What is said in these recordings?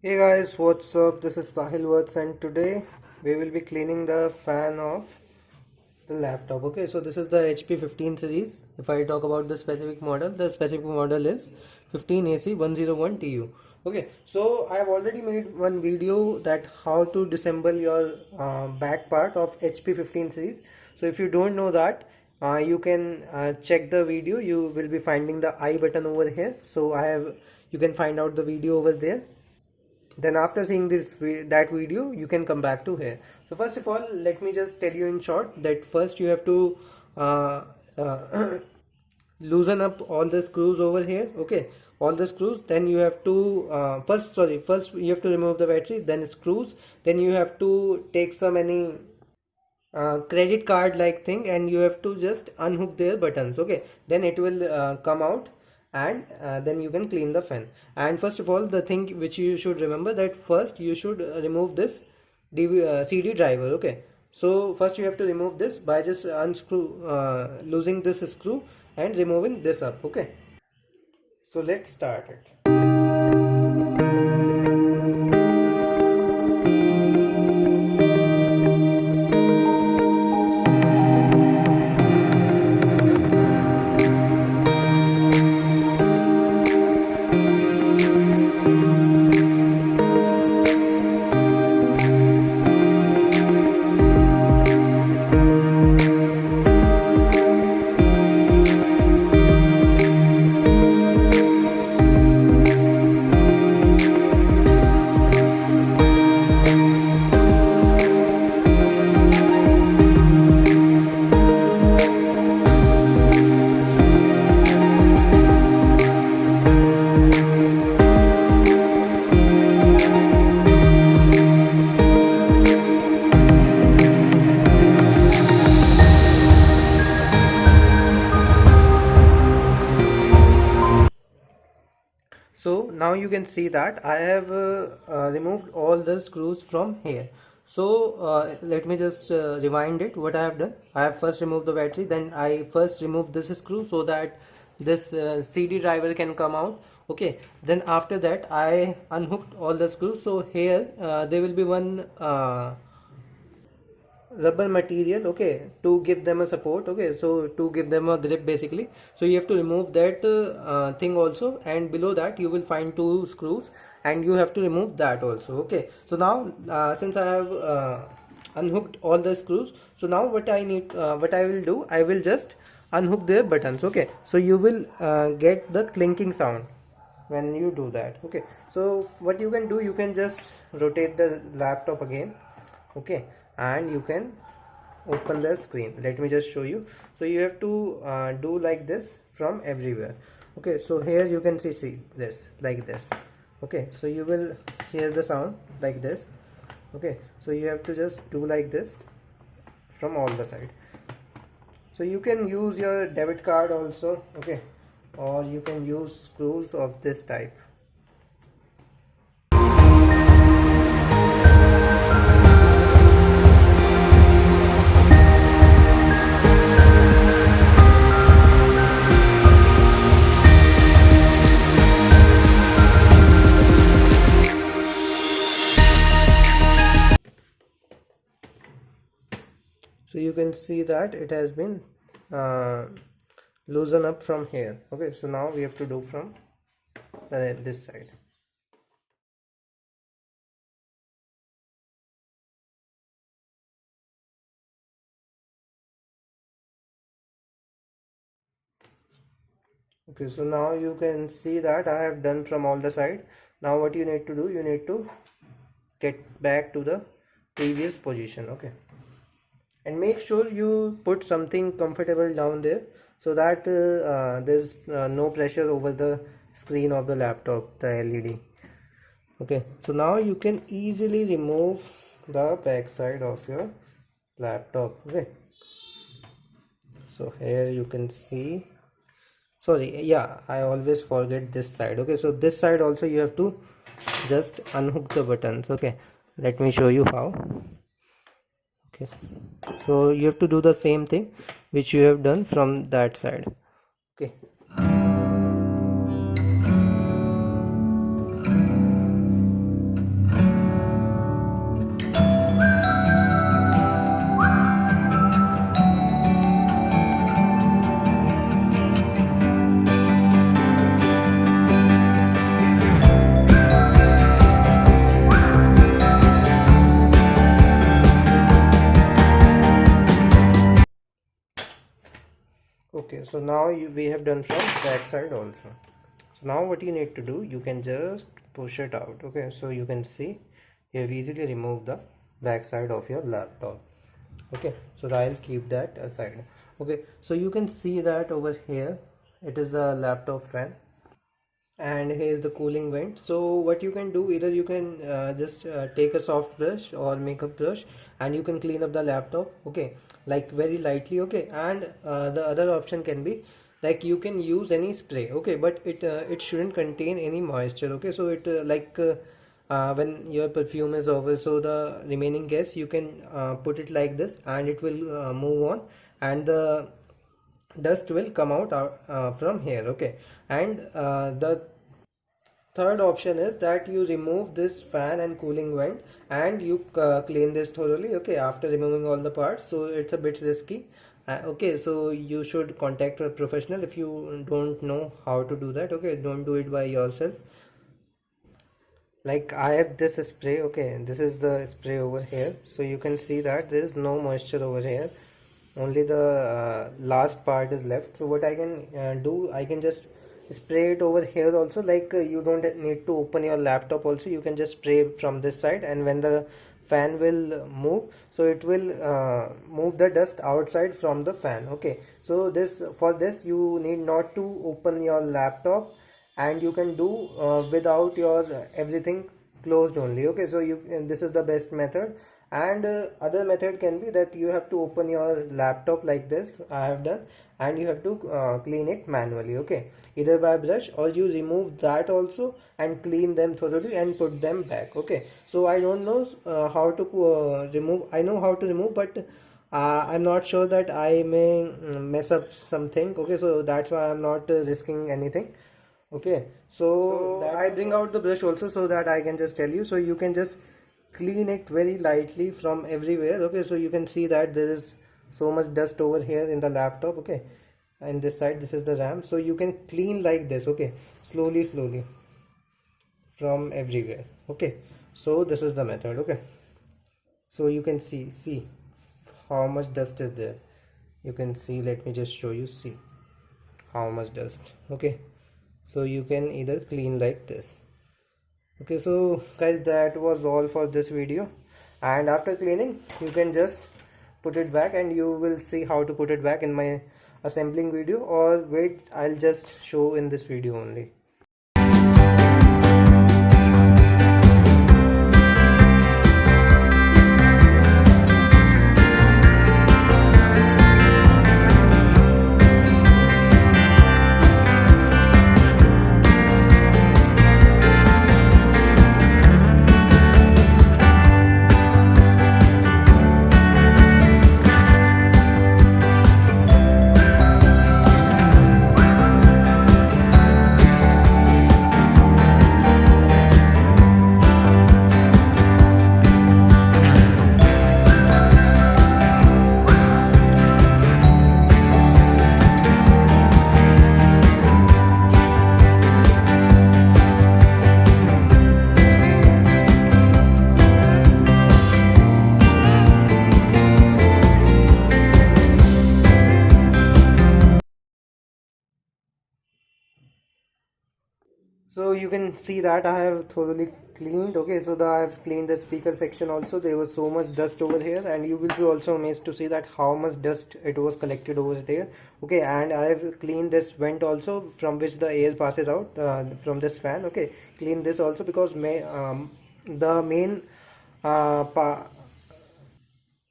Hey guys, what's up? This is sahilvatsyt and today we will be cleaning the fan of the laptop. Okay, so this is the HP 15 series. If I talk about the specific model is 15AC101TU. Okay, so I have already made one video that how to disassemble your back part of HP 15 series. So if you don't know that, you can check the video. You will be finding the I button over here. So you can find out the video over there. Then after seeing that video, you can come back to here. So first of all, let me just tell you in short that first you have to uh, loosen up all the screws over here. Okay, all the screws. Then you have to first you have to remove the battery, then screws, then you have to take some any credit card like thing, and you have to just unhook their buttons. Okay, then it will come out, and then you can clean the fan. And first of all, the thing which you should remember, that first you should remove this CD driver. Okay, so first you have to remove this by just losing this screw and removing this up. Okay, so let's start it. So now you can see that I have removed all the screws from here. So let me just rewind it. What I have done, I have first removed the battery, then I first removed this screw so that this CD driver can come out. Okay, then after that I unhooked all the screws. So here there will be one rubber material, okay, to give them a support. Okay, so to give them a grip basically, so you have to remove that thing also, and below that you will find two screws, and you have to remove that also. Okay, so now since I have unhooked all the screws, so now what I will do, I will just unhook their buttons. Okay, so you will get the clinking sound when you do that. Okay, so what you can do, you can just rotate the laptop again. Okay, and you can open the screen. Let me just show you. So you have to do like this from everywhere. Okay, so here you can see this like this. Okay, so you will hear the sound like this. Okay, so you have to just do like this from all the side. So you can use your debit card also. Okay, or you can use screws of this type. So you can see that it has been loosened up from here. Okay, so now we have to do from this side. Okay, so now you can see that I have done from all the side. Now what you need to do, you need to get back to the previous position. Okay, and make sure you put something comfortable down there, so that there's no pressure over the screen of the laptop, the LED. Okay, so now you can easily remove the back side of your laptop. Okay, so here you can see, sorry, yeah, I always forget this side. Okay, so this side also you have to just unhook the buttons. Okay, let me show you how. Okay, so you have to do the same thing which you have done from that side. Okay, so now we have done from back side also. So now what you need to do, you can just push it out. Okay, so you can see you have easily removed the back side of your laptop. Okay, so I'll keep that aside. Okay, so you can see that over here it is the laptop fan, and here is the cooling vent. So what you can do, either you can just take a soft brush or makeup brush and you can clean up the laptop, okay, like very lightly. Okay, and the other option can be like you can use any spray, okay, but it shouldn't contain any moisture. Okay, so it when your perfume is over, so the remaining gas you can put it like this and it will move on, and the dust will come out from here. Okay, and the third option is that you remove this fan and cooling vent and you clean this thoroughly, okay, after removing all the parts. So it's a bit risky. Okay, so you should contact a professional if you don't know how to do that. Okay, don't do it by yourself. Like I have this spray, okay, this is the spray over here, so you can see that there is no moisture over here, only the last part is left. So what I can do, I can just spray it over here also. Like you don't need to open your laptop also, you can just spray from this side, and when the fan will move, so it will move the dust outside from the fan. Okay, so for this you need not to open your laptop, and you can do without your everything closed only. Okay, so this is the best method. And other method can be that you have to open your laptop like this I have done, and you have to clean it manually. Okay, either by brush, or you remove that also and clean them thoroughly and put them back. Okay, so I don't know how to remove. I know how to remove, but I'm not sure that I may mess up something. Okay, so that's why I'm not risking anything. Okay, so I bring out the brush also so that I can just tell you. So you can just clean it very lightly from everywhere. Okay, so you can see that there is so much dust over here in the laptop. Okay, and this side, this is the RAM, so you can clean like this. Okay, slowly from everywhere. Okay, so this is the method. Okay, so you can see how much dust is there. You can see, let me just show you, see how much dust. Okay, so you can either clean like this. Okay, so guys, that was all for this video, and after cleaning you can just put it back, and you will see how to put it back in my assembling video, or wait, I'll just show in this video only. So you can see that I have thoroughly cleaned. Okay, so I have cleaned the speaker section also. There was so much dust over here, and you will be also amazed to see that how much dust it was collected over there. Okay, and I have cleaned this vent also, from which the air passes out from this fan. Okay, clean this also, because the main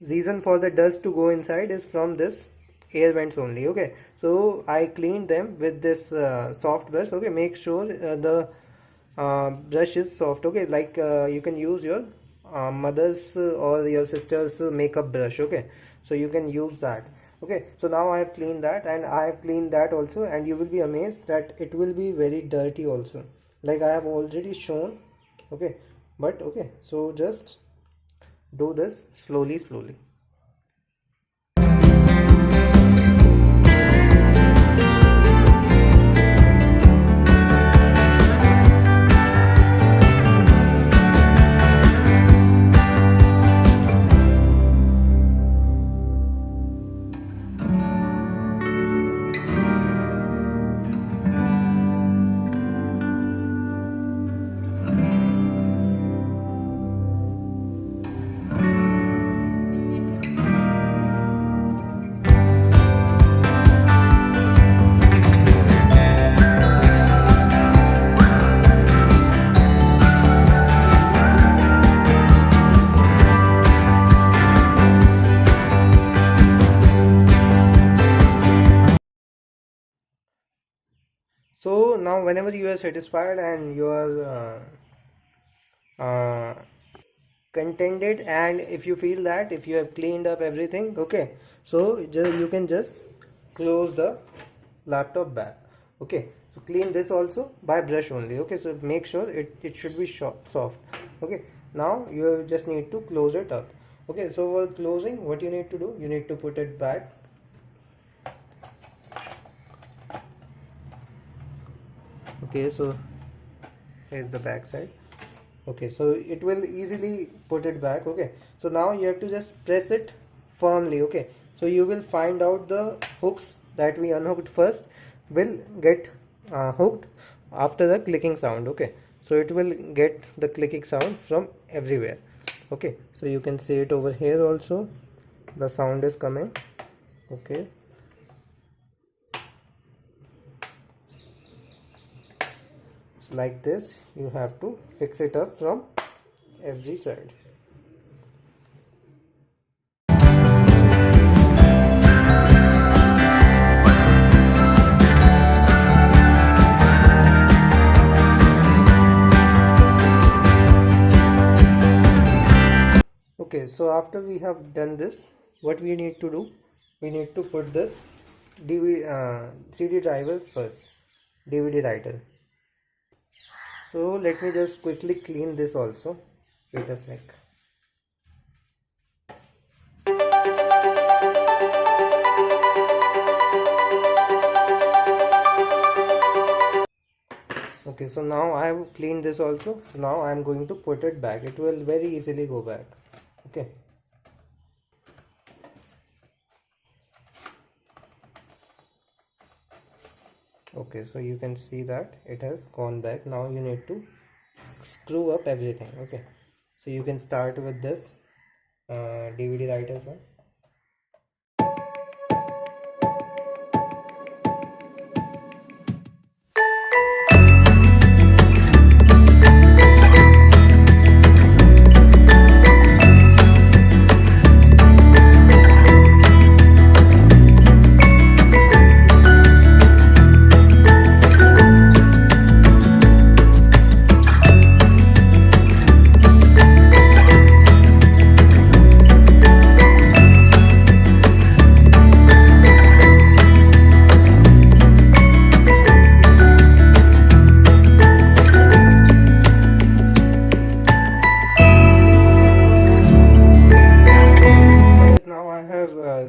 reason for the dust to go inside is from this air vents only. Okay, so I cleaned them with this soft brush. Okay, make sure the brush is soft. Okay, like you can use your mother's or your sister's makeup brush. Okay, so you can use that. Okay, so now I have cleaned that, and I have cleaned that also, and you will be amazed that it will be very dirty also, like I have already shown. Okay, but okay, so just do this slowly. now whenever you are satisfied and you are contented, and if you feel that if you have cleaned up everything, okay, so you can just close the laptop back. Okay, so clean this also by brush only. Okay, so make sure it should be soft. Okay, now you just need to close it up. Okay, so for closing, what you need to do, you need to put it back. Okay, so here's the back side. Okay, so it will easily put it back. Okay, so now you have to just press it firmly. Okay, so you will find out the hooks that we unhooked first will get hooked after the clicking sound. Okay, so it will get the clicking sound from everywhere. Okay, so you can see it over here also, the sound is coming. Okay, so like this you have to fix it up from every side. Okay, so after we have done this, what we need to do, we need to put this CD driver first, DVD writer. So let me just quickly clean this also. Wait a sec. Okay, so now I have cleaned this also. So now I am going to put it back. It will very easily go back. Okay. Okay, so you can see that it has gone back. Now you need to screw up everything. Okay, so you can start with this DVD writer one.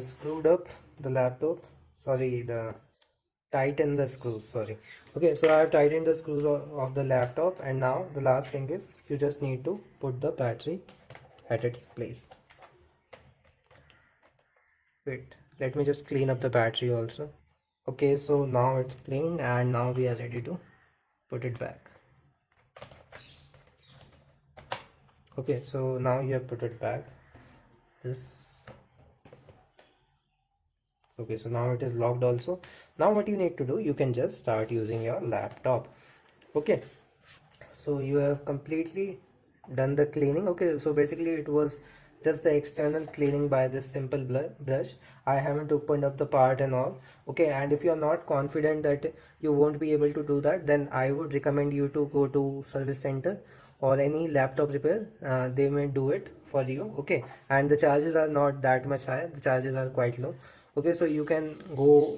Screwed up the laptop, sorry, the tighten the screws, sorry. Okay, so I have tightened the screws of the laptop, and now the last thing is you just need to put the battery at its place. Wait, let me just clean up the battery also. Okay, so now it's clean and now we are ready to put it back. Okay, so now you have put it back. Okay, so now it is locked also. Now what you need to do, you can just start using your laptop. Okay, so you have completely done the cleaning. Okay, so basically it was just the external cleaning by this simple brush. I haven't opened up the part and all. Okay, and if you are not confident that you won't be able to do that, then I would recommend you to go to service center or any laptop repair. They may do it for you. Okay, and the charges are not that much high, the charges are quite low. Okay, so you can go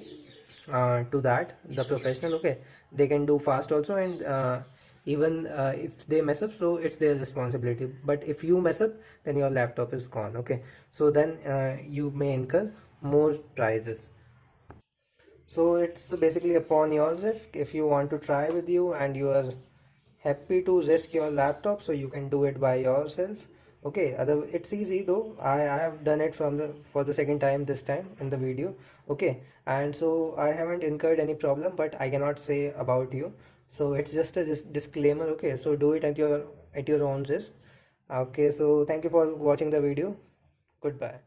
to that, the professional. Okay, they can do fast also, and even if they mess up, so it's their responsibility, but if you mess up, then your laptop is gone. Okay, so then you may incur more prices. So it's basically upon your risk. If you want to try with you and you are happy to risk your laptop, so you can do it by yourself. Okay, it's easy though. I have done it for the second time this time in the video. Okay, and so I haven't incurred any problem, but I cannot say about you, so it's just a disclaimer. Okay, so do it at your own risk. Okay, so thank you for watching the video. Goodbye.